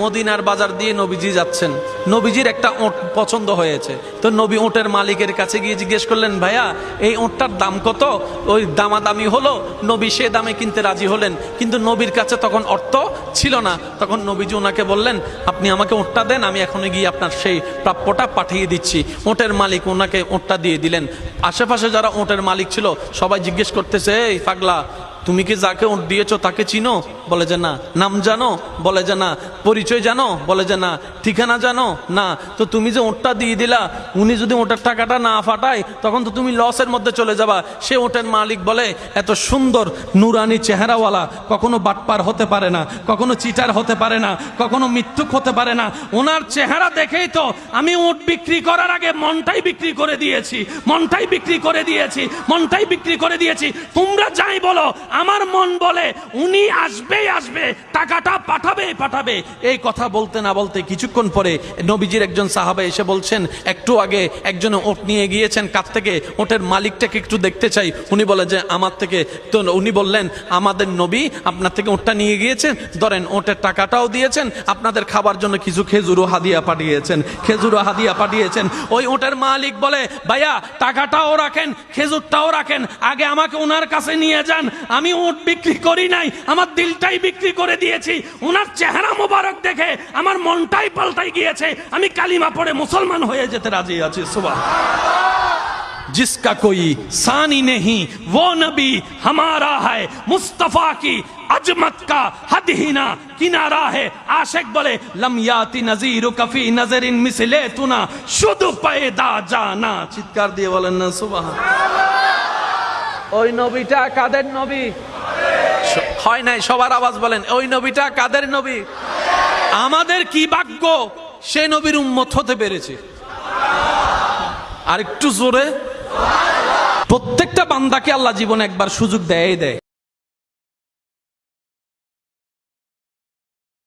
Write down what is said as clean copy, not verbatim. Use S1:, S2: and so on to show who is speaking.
S1: মদিনার বাজার দিয়ে নবীজি যাচ্ছেন, নবীজির একটা ওট পছন্দ হয়েছে। তো নবী ওটের মালিকের কাছে গিয়ে জিজ্ঞেস করলেন, ভাইয়া এই ওটটার দাম কত? ওই দামাদামি হলো, নবী সে দামে কিনতে রাজি হলেন, কিন্তু নবীর কাছে তখন অর্থ ছিল না। তখন নবীজি ওনাকে বললেন, আপনি আমাকে ওটটা দেন, আমি এখনই গিয়ে আপনার সেই প্রাপ্যটা পাঠিয়ে দিচ্ছি। ওটের মালিক ওনাকে ওটটা দিয়ে দিলেন। আশেপাশে যারা ওটের মালিক ছিল সবাই জিজ্ঞেস করতেছে, এই পাগলা, তুমি কি যাকে ওট দিয়েছো তাকে চিনো? বলে যে না। নাম জানো? বলে যে না। পরিচয় জানো? বলে যে না। ঠিকানা জানো? না। তো তুমি যে ওটটা দিয়ে দিলা, উনি যদি ওটার টাকাটা না ফাটায় তখন তো তুমি লসের মধ্যে চলে যাবা। সে ওটের মালিক বলে, এত সুন্দর নুরানি চেহারাওয়ালা কখনো বাটপার হতে পারে না, কখনো চিটার হতে পারে না, কখনো মিথ্যুক হতে পারে না। ওনার চেহারা দেখেই তো আমি ওট বিক্রি করার আগে মনটাই বিক্রি করে দিয়েছি, মনটাই বিক্রি করে দিয়েছি, মনটাই বিক্রি করে দিয়েছি। তোমরা যাই বলো, আমার মন বলে উনি আসবেই আসবে, টাকাটা পাঠাবেই পাঠাবে। এই কথা বলতে না বলতে কিছুক্ষণ পরে নবীজির একজন সাহাবা এসে বলছেন, একটু আগে একজন ওট নিয়ে গিয়েছেন, কাছ থেকে ওটের মালিকটাকে একটু দেখতে চাই। উনি বলে যে আমার থেকে। তো উনি বললেন, আমাদের নবী আপনার থেকে ওটটা নিয়ে গিয়েছেন, ধরেন ওটের টাকাটাও দিয়েছেন, আপনাদের খাবার জন্য কিছু খেজুরও হাদিয়া পাঠিয়েছেন, খেজুরও হাদিয়া পাঠিয়েছেন। ওই ওটের মালিক বলে, ভাইয়া টাকাটাও রাখেন, খেজুরটাও রাখেন, আগে আমাকে ওনার কাছে নিয়ে যান। আমি ওট বিক্রি করি নাই, আমার দিলটাই বিক্রি করে দিয়েছি। ওনার চেহারা মোবারক দেখে আমার মনটাই পাল্টাই গিয়েছে, আমি কালিমা পড়ে মুসলমান হয়ে যেতে রাজি আছি। সুবহানাল্লাহ। जिसका कोई सानी नहीं वो नबी हमारा है, मुस्तफा की अजमत का हद ही ना किनारा है। आशिक बोले, लम याति नजीर कफी नजरिन मिसले तुना शुद्ध पैदा जाना। চিৎকার দিয়ে বলেন না সুবহানাল্লাহ। ওই নবীটা কাদের নবী? হয় নাই, সবার আওয়াজ বলেন, ওই নবীটা কাদের নবী? আমাদের কি ভাগ্য সে নবীর উম্মত হতে পেরেছে। আর একটু জোরে। প্রত্যেকটা বান্দাকে আল্লাহ জীবনে একবার সুযোগ দেয়।